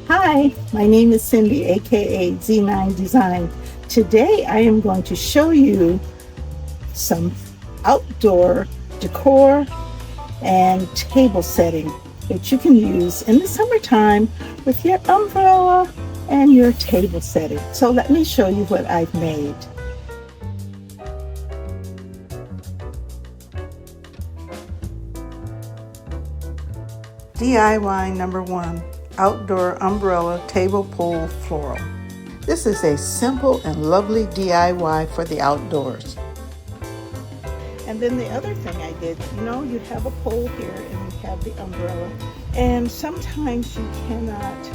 Hi, my name is Cindy, aka Z9designs. Today I am going to show you some outdoor decor and table setting that you can use in the summertime with your umbrella and your table setting. So let me show you what I've made. DIY number 1, outdoor umbrella table pole floral. This is a simple and lovely DIY for the outdoors. And then the other thing I did, you have a pole here and you have the umbrella, and sometimes you cannot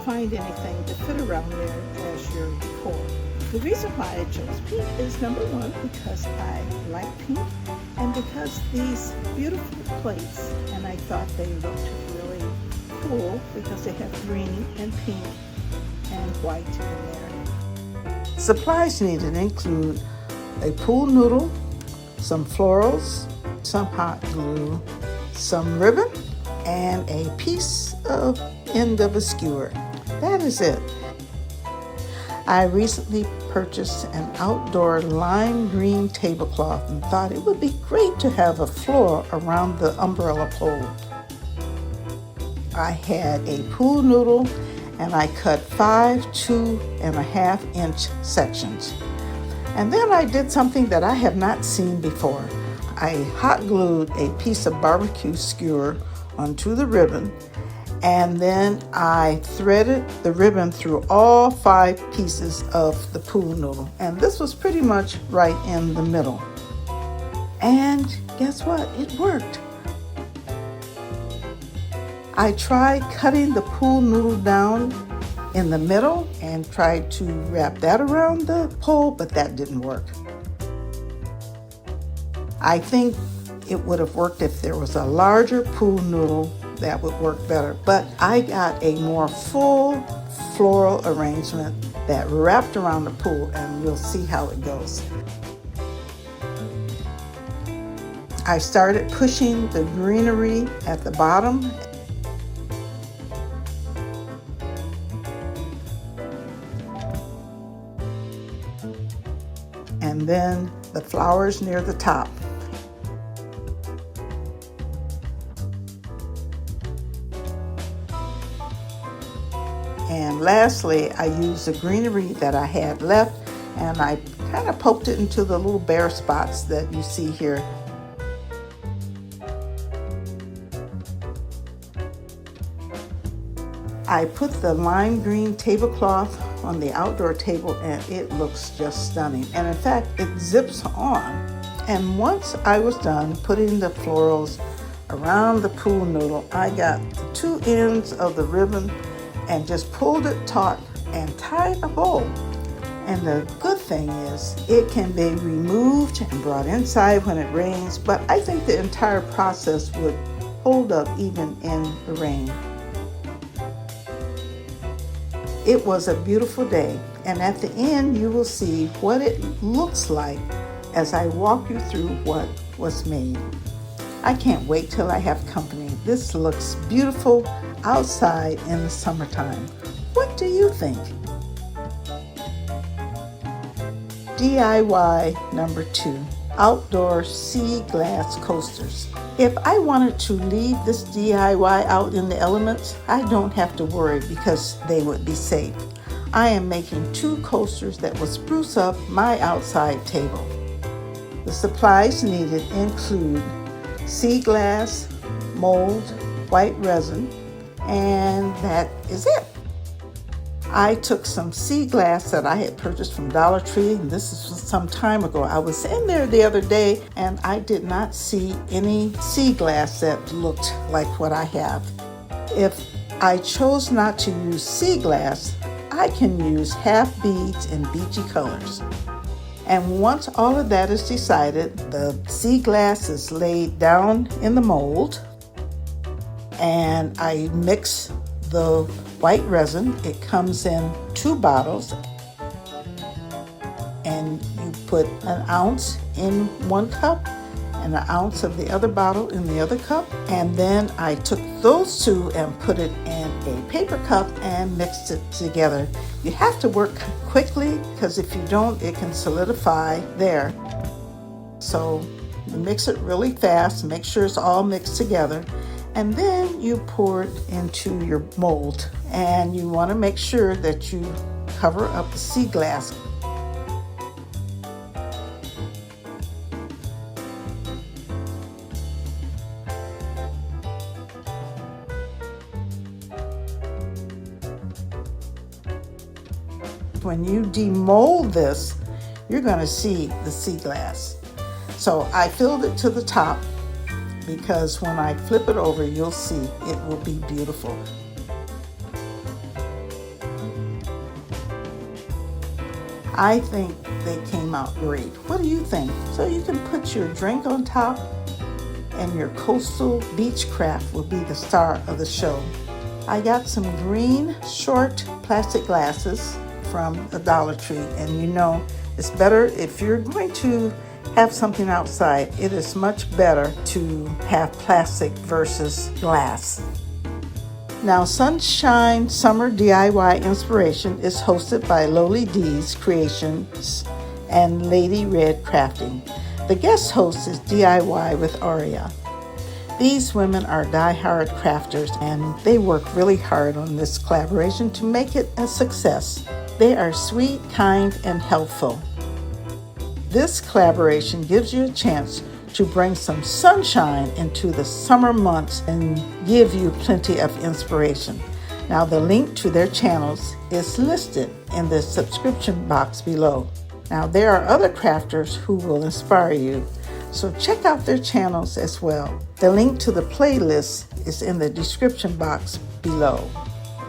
find anything to fit around there as your decor. The reason why I chose pink is number 1, because I like pink, and because these beautiful plates, and I thought they looked really cool because they have green and pink and white in there. Supplies needed include a pool noodle, some florals, some hot glue, some ribbon, and a piece of end of a skewer. That is it. I recently purchased an outdoor lime green tablecloth and thought it would be great to have a floral around the umbrella pole. I had a pool noodle and I cut 5 2.5-inch sections. And then I did something that I have not seen before. I hot glued a piece of barbecue skewer onto the ribbon, and then I threaded the ribbon through all 5 pieces of the pool noodle. And this was pretty much right in the middle. And guess what? It worked. I tried cutting the pool noodle down in the middle and tried to wrap that around the pole, but that didn't work. I think it would have worked if there was a larger pool noodle. That would work better, but I got a more full floral arrangement that wrapped around the pool, and you'll see how it goes. I started pushing the greenery at the bottom, and then the flowers near the top. And lastly, I used the greenery that I had left, and I kind of poked it into the little bare spots that you see here. I put the lime green tablecloth on the outdoor table, and it looks just stunning. And in fact, it zips on. And once I was done putting the florals around the pool noodle, I got the 2 ends of the ribbon and just pulled it taut and tied a bow. And the good thing is it can be removed and brought inside when it rains, but I think the entire process would hold up even in the rain. It was a beautiful day, and at the end you will see what it looks like as I walk you through what was made. I can't wait till I have company. This looks beautiful outside in the summertime. What do you think? DIY number 2, outdoor sea glass coasters. If I wanted to leave this DIY out in the elements, I don't have to worry because they would be safe. I am making 2 coasters that will spruce up my outside table. The supplies needed include sea glass, mold, white resin, and that is it. I took some sea glass that I had purchased from Dollar Tree, and this is some time ago. I was in there the other day and I did not see any sea glass that looked like what I have. If I chose not to use sea glass, I can use half beads in beachy colors. And once all of that is decided, the sea glass is laid down in the mold, and I mix the white resin. It comes in 2 bottles, and you put 1 ounce in 1 cup, and an ounce of the other bottle in the other cup. And then I took those two and put it in a paper cup and mixed it together. You have to work quickly because if you don't, it can solidify there. So you mix it really fast, make sure it's all mixed together, and then you pour it into your mold. And you want to make sure that you cover up the sea glass. When you demold this, you're going to see the sea glass. So I filled it to the top because when I flip it over, you'll see it will be beautiful. I think they came out great. What do you think? So you can put your drink on top and your coastal beach craft will be the star of the show. I got some green short plastic glasses from the Dollar Tree, and you know it's better if you're going to have something outside. It is much better to have plastic versus glass. Now, Sunshine Summer DIY Inspiration is hosted by Lowly D's Creations and Lady Red Crafting. The guest host is DIY with Aria. These women are die-hard crafters and they work really hard on this collaboration to make it a success. They are sweet, kind, and helpful. This collaboration gives you a chance to bring some sunshine into the summer months and give you plenty of inspiration. Now, the link to their channels is listed in the subscription box below. Now, there are other crafters who will inspire you, so check out their channels as well. The link to the playlist is in the description box below.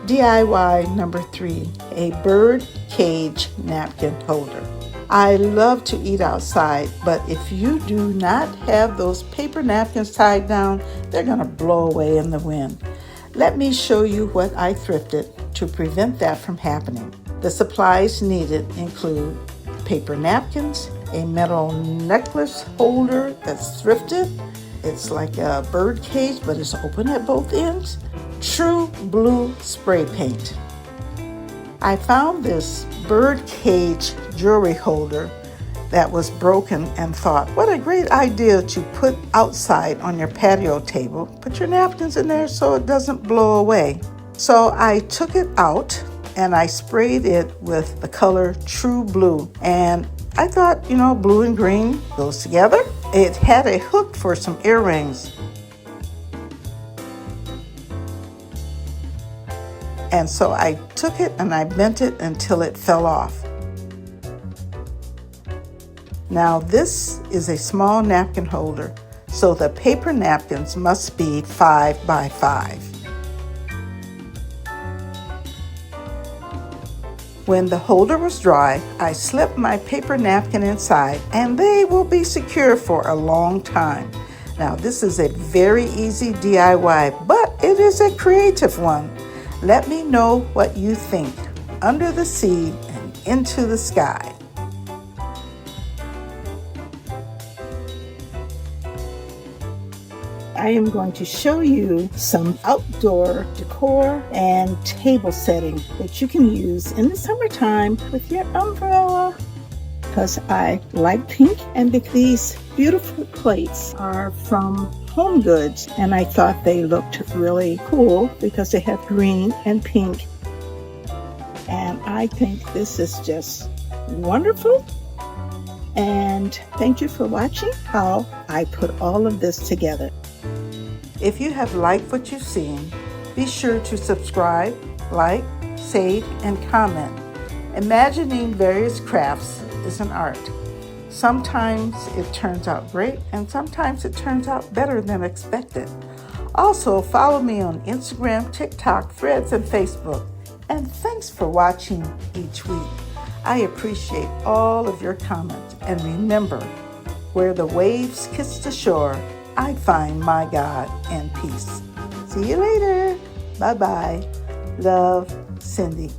DIY number 3, a bird cage napkin holder. I love to eat outside, but if you do not have those paper napkins tied down, they're going to blow away in the wind. Let me show you what I thrifted to prevent that from happening. The supplies needed include paper napkins, a metal necklace holder that's thrifted. It's like a bird cage, but it's open at both ends. True blue spray paint. I found this bird cage jewelry holder that was broken and thought, what a great idea to put outside on your patio table. Put your napkins in there so it doesn't blow away. So I took it out and I sprayed it with the color True Blue. And I thought, blue and green goes together. It had a hook for some earrings. And so I took it and I bent it until it fell off. Now this is a small napkin holder, so the paper napkins must be 5 by 5. When the holder was dry, I slipped my paper napkin inside and they will be secure for a long time. Now this is a very easy DIY, but it is a creative one. Let me know what you think. Under the sea and into the sky. I am going to show you some outdoor decor and table setting that you can use in the summertime with your umbrella. Because I like pink, and these beautiful plates are from Home Goods, and I thought they looked really cool because they have green and pink, and I think this is just wonderful. And thank you for watching how I put all of this together. If you have liked what you've seen, be sure to subscribe, like, save, and comment. Imagining various crafts is an art. Sometimes it turns out great, and sometimes it turns out better than expected. Also, follow me on Instagram, TikTok, Threads, and Facebook. And thanks for watching each week. I appreciate all of your comments. And remember, where the waves kiss the shore, I find my God and peace. See you later. Bye-bye. Love, Cindy.